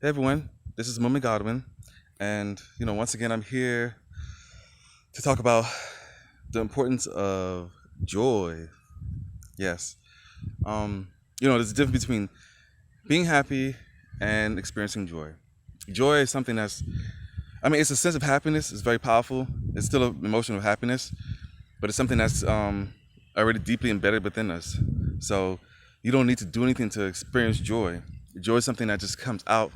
Hey everyone, this is Mummy Godwin, and once again, I'm here to talk about the importance of joy. Yes, there's a difference between being happy and experiencing joy. Joy is something it's a sense of happiness. It's very powerful. It's still an emotion of happiness, but it's something that's already deeply embedded within us. So you don't need to do anything to experience joy. Joy is something that just comes out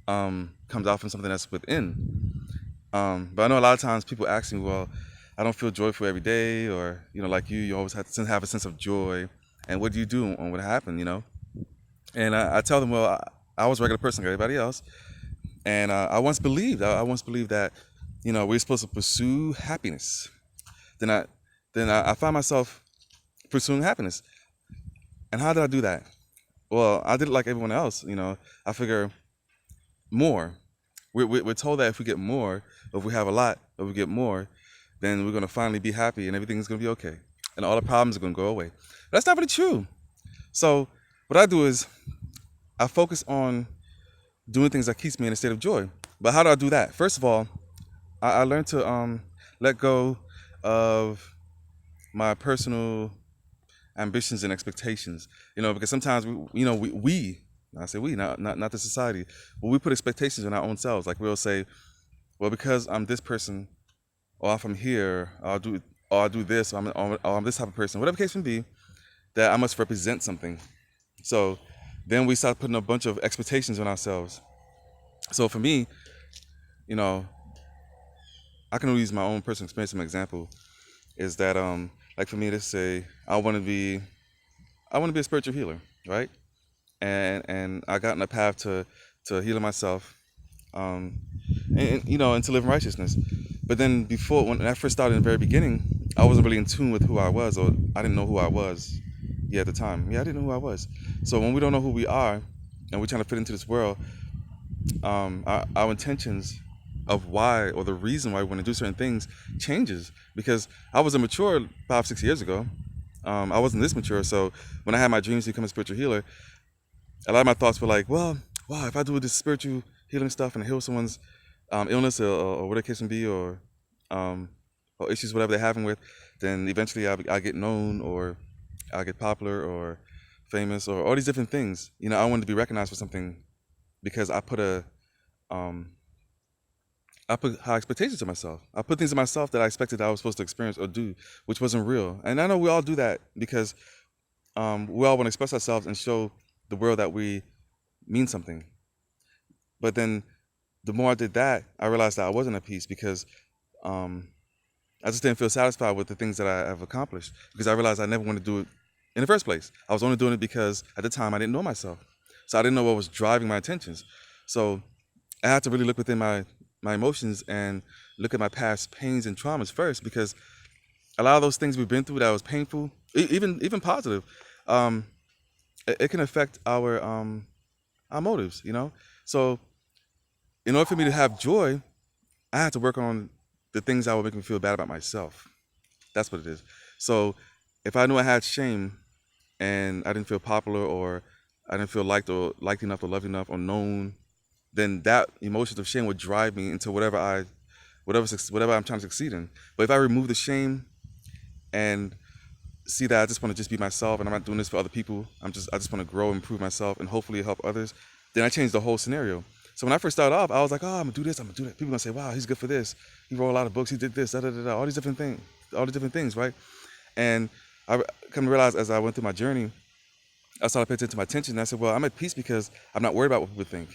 from something that's within. But I know a lot of times people ask me, well, I don't feel joyful every day, or like you always have a sense of joy. And what do you do on what happened? And I tell them, well, I was a regular person like everybody else, and I once believed that we're supposed to pursue happiness. Then I find myself pursuing happiness. And how did I do that? Well, I did it like everyone else. I figure more. We're told that if we get more, or if we have a lot, or we get more, then we're going to finally be happy and everything's going to be okay. And all the problems are going to go away. But that's not really true. So what I do is I focus on doing things that keeps me in a state of joy. But how do I do that? First of all, I learned to let go of my personal ambitions and expectations. Because sometimes we I say we, not the society, but we put expectations on our own selves. Like we'll say, well, because I'm this person, or if I'm here, I'll do this, or I'm this type of person, whatever the case may be, that I must represent something. So then we start putting a bunch of expectations on ourselves. So for me, you know, I can only use my own personal experience as an example. Is that like for me to say I want to be a spiritual healer, right? And I got in a path to healing myself, and to live in righteousness. But then before, when I first started in the very beginning, I wasn't really in tune with who I was, or I didn't know who I was. Yeah, at the time, I didn't know who I was. So when we don't know who we are, and we're trying to fit into this world, our intentions of why, or the reason why we want to do certain things, changes. Because I was immature 5, 6 years ago. I wasn't this mature. So when I had my dreams to become a spiritual healer, a lot of my thoughts were like, well, wow, if I do this spiritual healing stuff and heal someone's illness, or whatever the case may be, or issues, whatever they're having with, then eventually I get known, or I'll get popular, or famous, or all these different things. I wanted to be recognized for something because um, I put high expectations to myself. I put things in myself that I expected I was supposed to experience or do, which wasn't real. And I know we all do that because we all want to express ourselves and show the world that we mean something. But then the more I did that, I realized that I wasn't at peace because I just didn't feel satisfied with the things that I have accomplished, because I realized I never wanted to do it in the first place. I was only doing it because at the time I didn't know myself. So I didn't know what was driving my intentions. So I had to really look within my emotions and look at my past pains and traumas first, because a lot of those things we've been through that was painful, even positive, it can affect our motives. So in order for me to have joy, I had to work on the things that would make me feel bad about myself. That's what it is. So if I knew I had shame and I didn't feel popular, or I didn't feel liked enough, or loved enough, or known, then that emotion of shame would drive me into whatever I'm trying to succeed in. But if I remove the shame and see that I just want to just be myself, and I'm not doing this for other people, I just want to grow and improve myself and hopefully help others, then I changed the whole scenario. So when I first started off, I was like, oh, I'm gonna do this, I'm gonna do that. People are gonna say, wow, he's good for this. He wrote a lot of books, he did this, da da da da, all these different things, right? And I come to realize as I went through my journey, I started paying attention to my attention, and I said, well, I'm at peace because I'm not worried about what people think.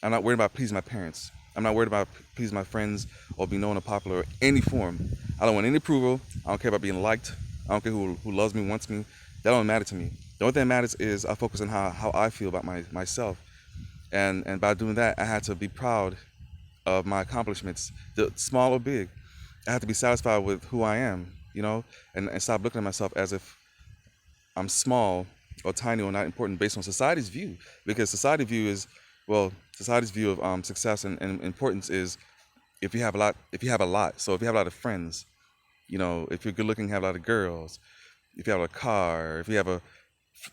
I'm not worried about pleasing my parents. I'm not worried about pleasing my friends, or being known or popular in any form. I don't want any approval. I don't care about being liked. I don't care who loves me, wants me. That don't matter to me. The only thing that matters is I focus on how I feel about myself. And by doing that, I had to be proud of my accomplishments, small or big. I had to be satisfied with who I am, and stop looking at myself as if I'm small or tiny or not important based on society's view. Because society's view of success and importance is if you have a lot. So if you have a lot of friends, if you're good looking, have a lot of girls, if you have a car, if you have a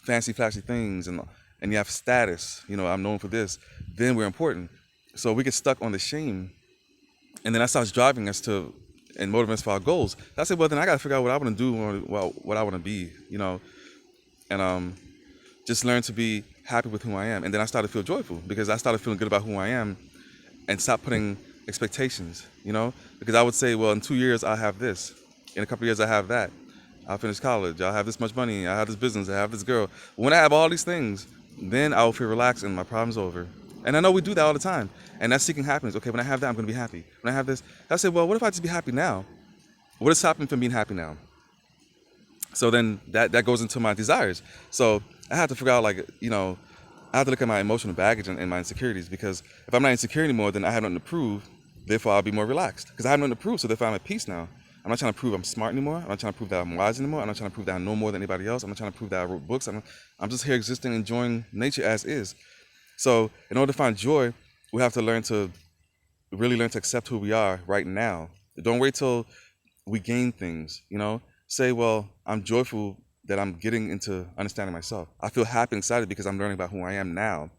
fancy, flashy things, and and you have status, I'm known for this, then we're important. So we get stuck on the shame, and then that starts driving us to and motivating us for our goals. I said, well, then I got to figure out what I want to do, or what I want to be, and just learn to be happy with who I am. And then I started to feel joyful because I started feeling good about who I am, and stop putting expectations, because I would say, well, in 2 years I'll have this, in a couple of years I have that, I'll finish college, I'll have this much money, I have this business, I have this girl. When I have all these things, then I will feel relaxed and my problem's over. And I know we do that all the time, and that's seeking happiness. Okay, when I have that, I'm going to be happy. When I have this, I said, well, what if I just be happy now? What is stopping me from being happy now? So then that goes into my desires. So I have to figure out, I have to look at my emotional baggage and my insecurities, because if I'm not insecure anymore, then I have nothing to prove. Therefore, I'll be more relaxed because I have nothing to prove. So therefore, I'm at peace now. I'm not trying to prove I'm smart anymore. I'm not trying to prove that I'm wise anymore. I'm not trying to prove that I know more than anybody else. I'm not trying to prove that I wrote books. I'm just here existing, enjoying nature as is. So in order to find joy, we have to really learn to accept who we are right now. Don't wait till we gain things, Say, well, I'm joyful that I'm getting into understanding myself. I feel happy and excited because I'm learning about who I am now,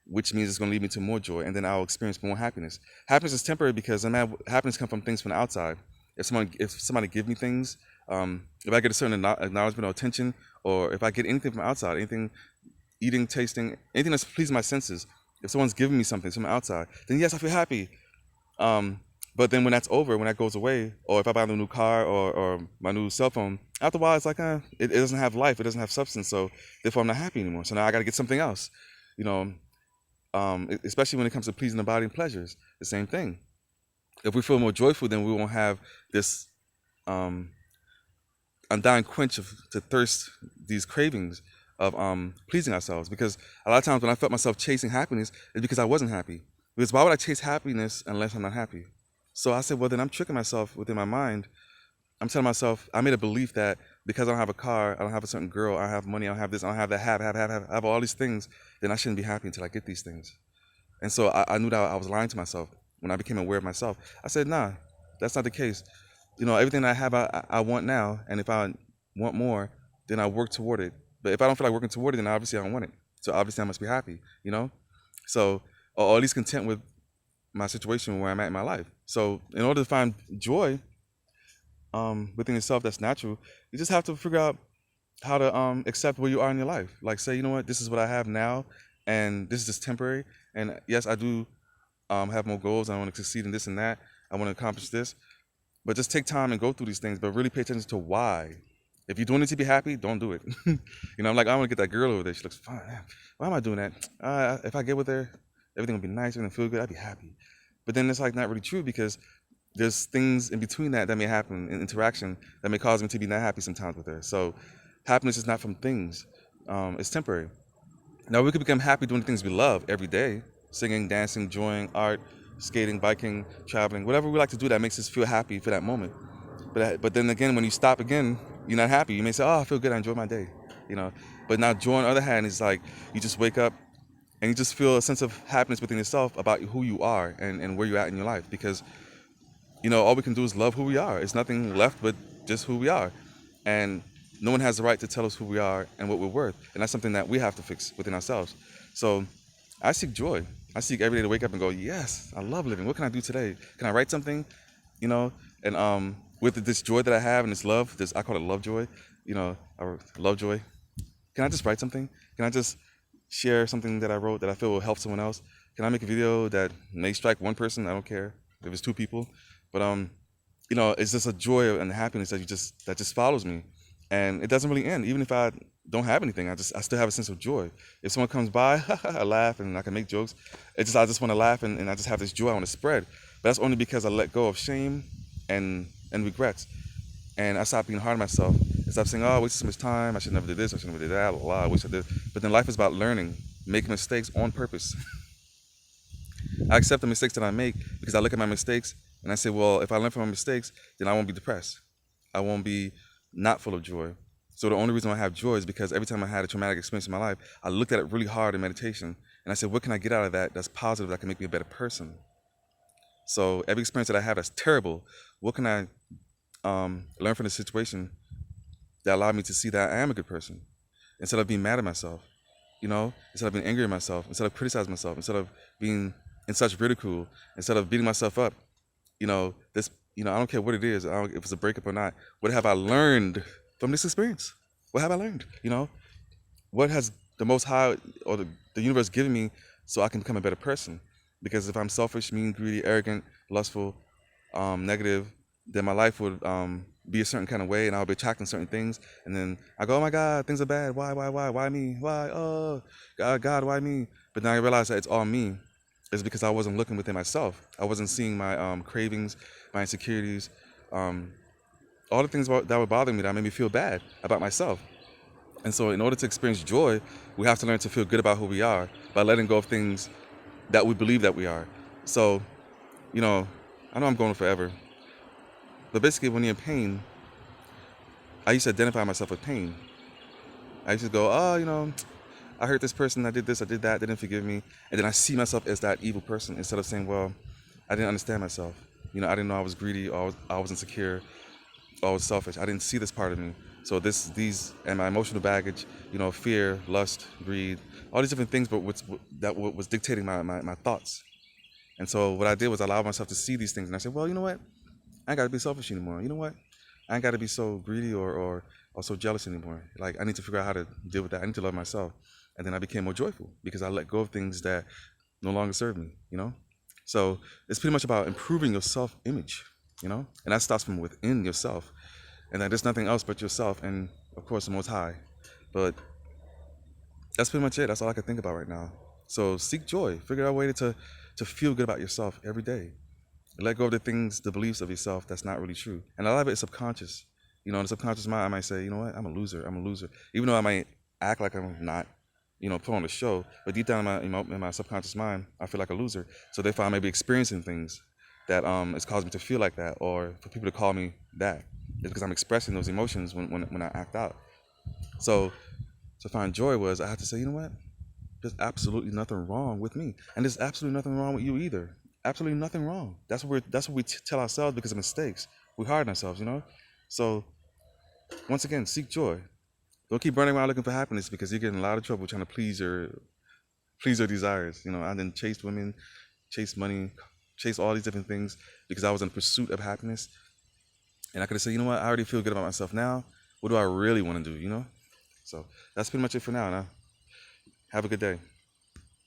which means it's going to lead me to more joy, and then I'll experience more happiness. Happiness is temporary because happiness comes from things from the outside. If somebody give me things, if I get a certain acknowledgement or attention, or if I get anything from outside, anything, eating, tasting, anything that's pleasing my senses, if someone's giving me something from outside, then yes, I feel happy. But then when that's over, when that goes away, or if I buy a new car or my new cell phone, after a while it's like, it doesn't have life, it doesn't have substance, so therefore I'm not happy anymore. So now I got to get something else, especially when it comes to pleasing the body and pleasures, the same thing. If we feel more joyful, then we won't have this undying quench to thirst these cravings of pleasing ourselves. Because a lot of times when I felt myself chasing happiness, it's because I wasn't happy. Because why would I chase happiness unless I'm not happy? So I said, well, then I'm tricking myself within my mind. I'm telling myself, I made a belief that because I don't have a car, I don't have a certain girl, I don't have money, I don't have this, I don't have that, I have all these things, then I shouldn't be happy until I get these things. And so I knew that I was lying to myself when I became aware of myself. I said, nah, that's not the case. Everything that I have, I want now, and if I want more, then I work toward it. But if I don't feel like working toward it, then obviously I don't want it. So obviously I must be happy, So, or at least content with my situation where I'm at in my life. So in order to find joy within yourself that's natural, you just have to figure out how to accept where you are in your life. Like, say, you know what, this is what I have now, and this is just temporary. And yes, I do have more goals. I want to succeed in this and that. I want to accomplish this. But just take time and go through these things, but really pay attention to why. If you're doing it to be happy, don't do it. I'm like, I want to get that girl over there. She looks fine. Why am I doing that? If I get with her, everything will be nice, everything will feel good, I'd be happy. But then it's like not really true, because there's things in between that may happen in interaction that may cause me to be not happy sometimes with her. So happiness is not from things. It's temporary. Now we could become happy doing the things we love every day, singing, dancing, enjoying art, skating, biking, traveling, whatever we like to do that makes us feel happy for that moment. But then again, when you stop again, you're not happy. You may say, oh, I feel good, I enjoyed my day. But now joy on the other hand is like you just wake up and you just feel a sense of happiness within yourself about who you are and where you're at in your life. Because, all we can do is love who we are. It's nothing left but just who we are. And no one has the right to tell us who we are and what we're worth. And that's something that we have to fix within ourselves. So I seek joy. I seek every day to wake up and go, yes, I love living. What can I do today? Can I write something? And with this joy that I have and this love, I call it love joy. I love joy. Can I just write something? Can I just share something that I wrote that I feel will help someone else? Can I make a video that may strike one person? I don't care if it's two people. But it's just a joy and happiness that just follows me, and it doesn't really end. Even if I don't have anything, I still have a sense of joy. If someone comes by, I laugh and I can make jokes. I just want to laugh and I just have this joy I want to spread. But that's only because I let go of shame and regrets, and I stopped being hard on myself. I stopped saying, oh, I wasted so much time. I should never do this. I should never do that. I wish I did. But then life is about learning, making mistakes on purpose. I accept the mistakes that I make because I look at my mistakes and I say, well, if I learn from my mistakes, then I won't be depressed. I won't be not full of joy. So the only reason I have joy is because every time I had a traumatic experience in my life, I looked at it really hard in meditation. And I said, what can I get out of that that's positive, that can make me a better person? So every experience that I have that's terrible, what can I learn from the situation that allowed me to see that I am a good person instead of being mad at myself? instead of being angry at myself, instead of criticizing myself, instead of being in such ridicule, instead of beating myself up, this, I don't care what it is, if it's a breakup or not. What have I learned from this experience? What have I learned? What has the Most High or the universe given me so I can become a better person? Because if I'm selfish, mean, greedy, arrogant, lustful, negative, then my life would be a certain kind of way, and I'll be attracting certain things. And then I go, oh my God, things are bad. Why me? Why? Oh, God, why me? But then I realize that it's all me. It's because I wasn't looking within myself. I wasn't seeing my cravings, my insecurities, all the things that were bothering me that made me feel bad about myself. And so in order to experience joy, we have to learn to feel good about who we are by letting go of things that we believe that we are. So, you know, I know I'm going forever, but basically when you're in pain, I used to identify myself with pain. I used to go, oh, I hurt this person, I did this, I did that, they didn't forgive me. And then I see myself as that evil person instead of saying, well, I didn't understand myself. I didn't know I was greedy, or I was insecure, or I was selfish. I didn't see this part of me. So these and my emotional baggage, fear, lust, greed, all these different things, but that was dictating my thoughts. And so what I did was allow myself to see these things, and I said, well, you know what? I ain't got to be selfish anymore. You know what? I ain't got to be so greedy or so jealous anymore. Like, I need to figure out how to deal with that. I need to love myself. And then I became more joyful because I let go of things that no longer serve me. So it's pretty much about improving your self-image, and that starts from within yourself. And that there's nothing else but yourself and, of course, the Most High. But that's pretty much it. That's all I can think about right now. So seek joy. Figure out a way to feel good about yourself every day. Let go of the things, the beliefs of yourself that's not really true. And a lot of it is subconscious. In the subconscious mind, I might say, you know what, I'm a loser. I'm a loser. Even though I might act like I'm not, put on a show. But deep down in my subconscious mind, I feel like a loser. So therefore, I may be experiencing things that is causing me to feel like that, or for people to call me that. It's because I'm expressing those emotions when I act out. So to find joy was I had to say, you know what? There's absolutely nothing wrong with me, and there's absolutely nothing wrong with you either. Absolutely nothing wrong. That's what we tell ourselves because of mistakes. We harden ourselves. So once again, seek joy. Don't keep running around looking for happiness because you're getting in a lot of trouble trying to please your desires. I then chased women, chased money, chased all these different things because I was in pursuit of happiness. And I could have said, you know what? I already feel good about myself now. What do I really want to do? So that's pretty much it for now. Have a good day.